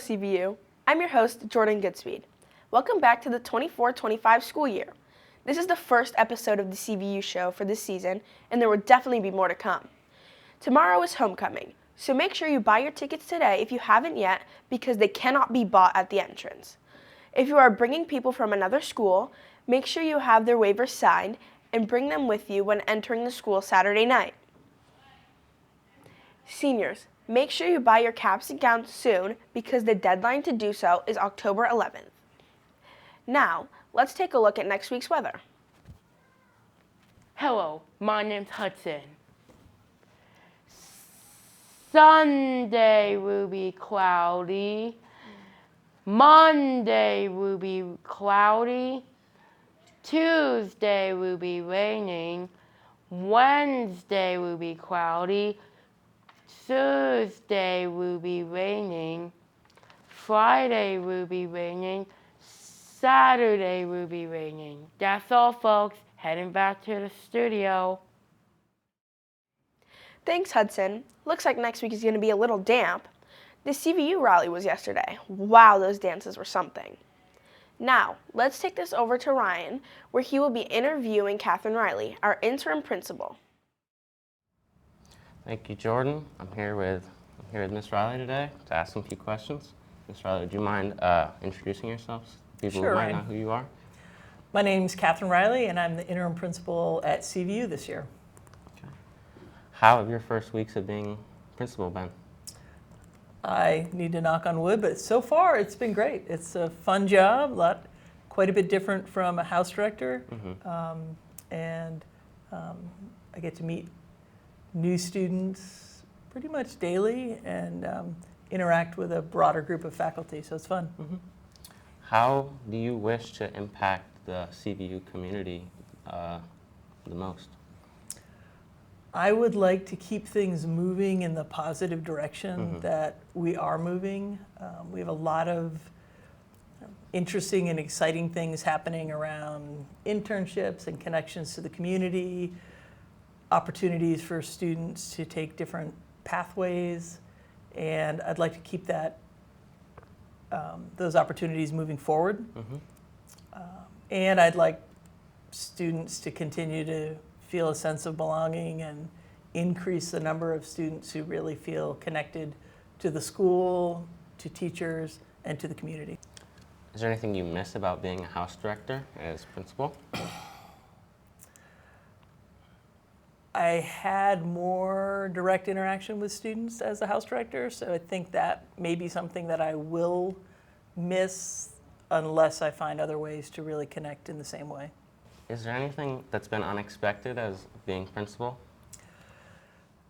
CVU. I'm your host, Jordan Goodspeed. Welcome back to the 24-25 school year. This is the first episode of the CVU Show for this season, and there will definitely be more to come. Tomorrow is homecoming, so make sure you buy your tickets today if you haven't yet, because they cannot be bought at the entrance. If you are bringing people from another school, make sure you have their waivers signed and bring them with you when entering the school Saturday night. Seniors, make sure you buy your caps and gowns soon because the deadline to do so is October 11th. Now, let's take a look at next week's weather. Hello, my name's Hudson. Sunday will be cloudy. Monday will be cloudy. Tuesday will be raining. Wednesday will be cloudy. Thursday will be raining. Friday will be raining. Saturday will be raining. That's all, folks. Heading back to the studio. Thanks, Hudson. Looks like next week is going to be a little damp. The CVU rally was yesterday. Wow, those dances were something. Now, let's take this over to Ryan, where he will be interviewing Katherine Riley, our interim principal. Thank you, Jordan. I'm here with Miss Riley today to ask some few questions. Miss Riley, would you mind introducing yourselves? People Sure, who might Ryan. know who you are. My name's Katherine Riley, and I'm the interim principal at CVU this year. Okay. How have your first weeks of being principal been? I need to knock on wood, but so far it's been great. It's a fun job, quite a bit different from a house director, and I get to meet new students pretty much daily and interact with a broader group of faculty, so it's fun. How do you wish to impact the CVU community the most? I would like to keep things moving in the positive direction that we are moving. We have a lot of interesting and exciting things happening around internships and connections to the community, opportunities for students to take different pathways, and I'd like to keep those opportunities moving forward. And I'd like students to continue to feel a sense of belonging and increase the number of students who really feel connected to the school, to teachers, and to the community. Is there anything you miss about being a house director as principal? I had more direct interaction with students as a house director, so I think that may be something that I will miss unless I find other ways to really connect in the same way. Is there anything that's been unexpected as being principal?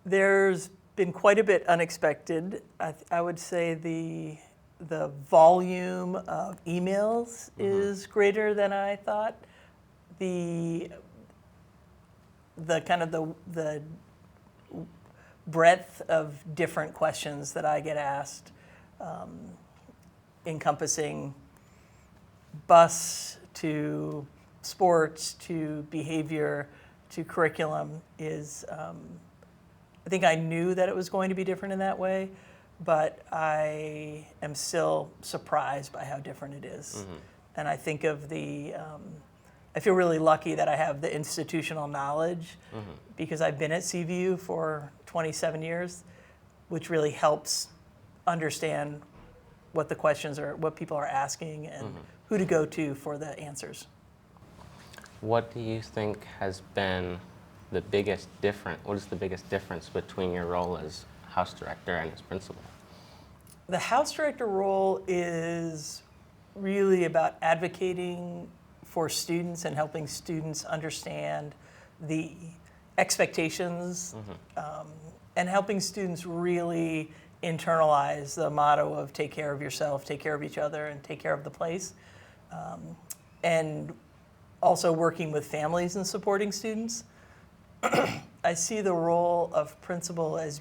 There's been quite a bit unexpected. I would say the volume of emails is greater than I thought. The breadth of different questions that I get asked, encompassing bus to sports to behavior to curriculum, is I think I knew that it was going to be different in that way, but I am still surprised by how different it is. And I think of I feel really lucky that I have the institutional knowledge because I've been at CVU for 27 years, which really helps understand what the questions are, what people are asking, and who to go to for the answers. What do you think has been the biggest difference? What is the biggest difference between your role as house director and as principal? The house director role is really about advocating for students and helping students understand the expectations and helping students really internalize the motto of take care of yourself, take care of each other, and take care of the place. And also working with families and supporting students. I see the role of principal as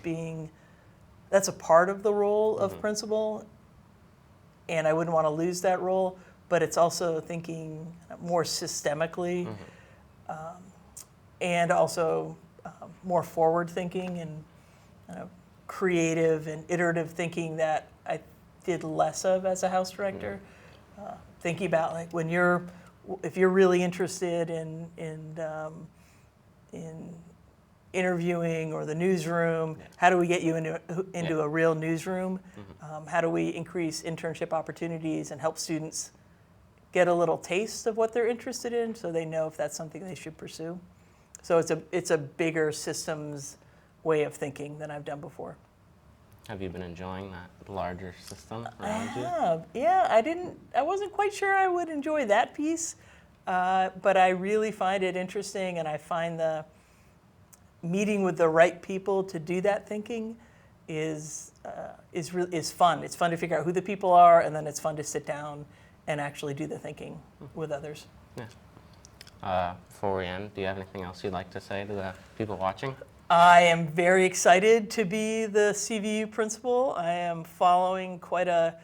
that's a part of the role of principal, and I wouldn't want to lose that role, but it's also thinking more systemically and also more forward thinking and creative and iterative thinking that I did less of as a house director. Thinking about like if you're really interested in interviewing or the newsroom, how do we get you into a real newsroom? How do we increase internship opportunities and help students get a little taste of what they're interested in so they know if that's something they should pursue? So it's a bigger systems way of thinking than I've done before. Have you been enjoying that larger system around you? Yeah, I wasn't quite sure I would enjoy that piece, but I really find it interesting, and I find the meeting with the right people to do that thinking is fun. It's fun to figure out who the people are, and then it's fun to sit down and actually do the thinking with others. Yeah. Before we end, do you have anything else you'd like to say to the people watching? I am very excited to be the CVU principal. I am following quite a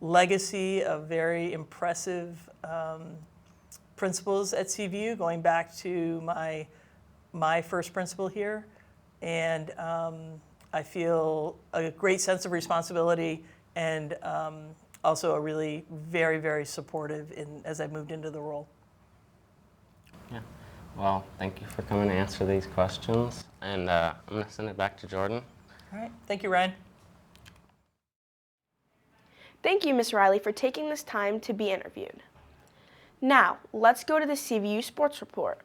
legacy of very impressive principals at CVU, going back to my first principal here. And I feel a great sense of responsibility and also a really very, very supportive as I moved into the role. Yeah. Well, thank you for coming to answer these questions. And I'm going to send it back to Jordan. All right. Thank you, Ryan. Thank you, Ms. Riley, for taking this time to be interviewed. Now, let's go to the CVU Sports Report.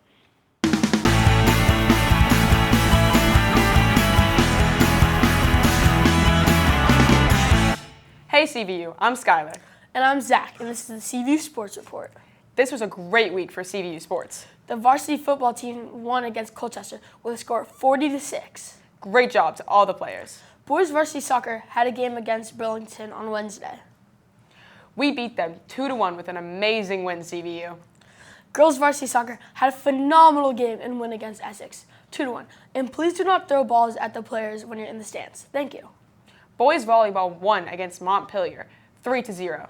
Hey CVU, I'm Skylar. And I'm Zach, and this is the CVU Sports Report. This was a great week for CVU sports. The varsity football team won against Colchester with a score of 40-6. Great job to all the players. Boys varsity soccer had a game against Burlington on Wednesday. We beat them 2-1 with an amazing win, CVU. Girls varsity soccer had a phenomenal game and win against Essex, 2-1. And please do not throw balls at the players when you're in the stands. Thank you. Boys volleyball won against Montpelier, 3-0.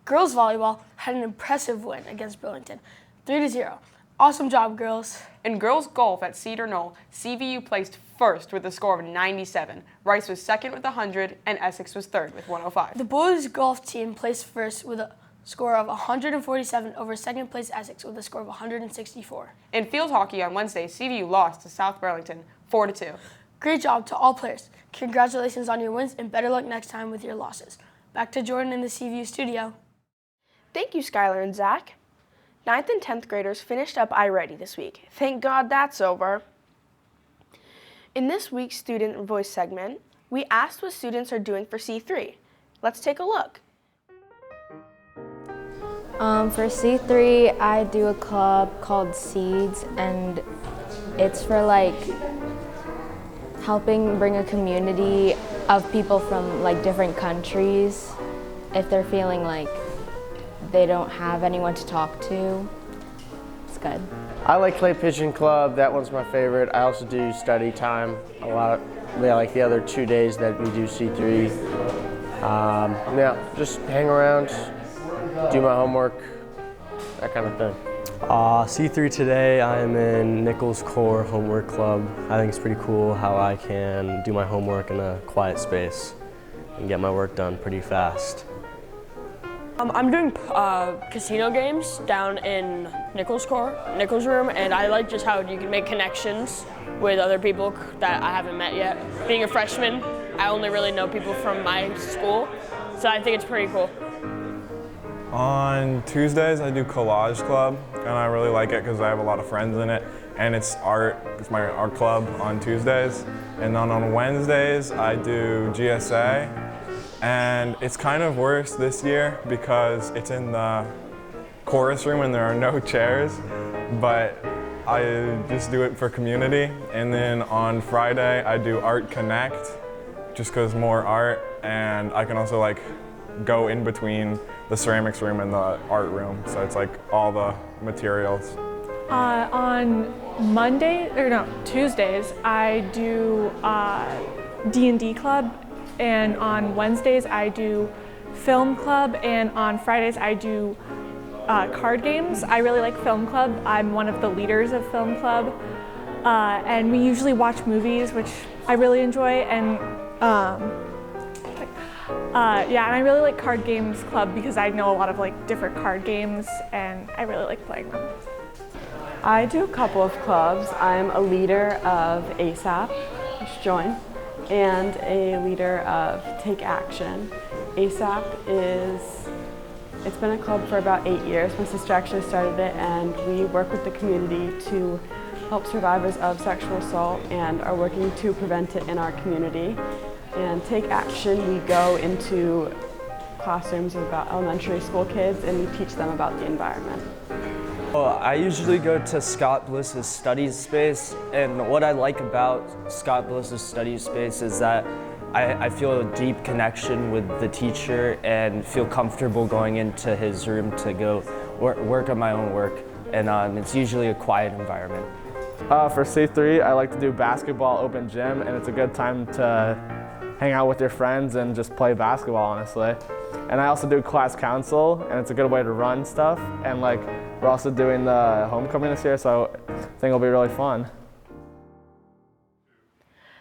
Girls volleyball had an impressive win against Burlington, 3-0. Awesome job, girls. In girls golf at Cedar Knoll, CVU placed first with a score of 97. Rice was second with 100, and Essex was third with 105. The boys golf team placed first with a score of 147 over second place Essex with a score of 164. In field hockey on Wednesday, CVU lost to South Burlington, 4-2. Great job to all players. Congratulations on your wins and better luck next time with your losses. Back to Jordan in the CVU studio. Thank you, Skylar and Zach. 9th and 10th graders finished up iReady this week. Thank God that's over. In this week's Student Voice segment, we asked what students are doing for C3. Let's take a look. For C3, I do a club called Seeds, and it's for like helping bring a community of people from like different countries if they're feeling like they don't have anyone to talk to. It's good. I like Clay Pigeon Club. That one's my favorite. I also do study time a lot. Yeah, like the other 2 days that we do C3. Yeah, just hang around, do my homework, that kind of thing. C3 today, I'm in Nichols Core Homework Club. I think it's pretty cool how I can do my homework in a quiet space and get my work done pretty fast. I'm doing casino games down in Nichols room, and I like just how you can make connections with other people that I haven't met yet. Being a freshman, I only really know people from my school, so I think it's pretty cool. On Tuesdays, I do Collage Club, and I really like it because I have a lot of friends in it, and it's art. It's my art club on Tuesdays. And then on Wednesdays, I do GSA, and it's kind of worse this year because it's in the chorus room and there are no chairs, but I just do it for community. And then on Friday, I do Art Connect, just because more art, and I can also like go in between the ceramics room and the art room, so it's like all the materials. On Tuesdays, I do D&D club, and on Wednesdays I do film club, and on Fridays I do card games. I really like film club. I'm one of the leaders of film club, and we usually watch movies, which I really enjoy, and Yeah, and I really like card games club because I know a lot of like different card games and I really like playing them. I do a couple of clubs. I'm a leader of ASAP, you should join, and a leader of Take Action. ASAP it's been a club for about 8 years. My sister actually started it, and we work with the community to help survivors of sexual assault and are working to prevent it in our community. And Take Action, we go into classrooms of about elementary school kids and we teach them about the environment. Well, I usually go to Scott Bliss's study space, and what I like about Scott Bliss's study space is that I feel a deep connection with the teacher and feel comfortable going into his room to go work on my own work, and it's usually a quiet environment. For C3, I like to do basketball open gym, and it's a good time to hang out with your friends and just play basketball, honestly. And I also do class council, and it's a good way to run stuff. And like, we're also doing the homecoming this year, so I think it'll be really fun.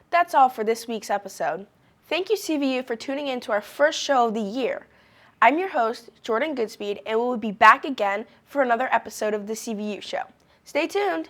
That's all for this week's episode. Thank you, CVU, for tuning in to our first show of the year. I'm your host, Jordan Goodspeed, and we'll be back again for another episode of the CVU Show. Stay tuned.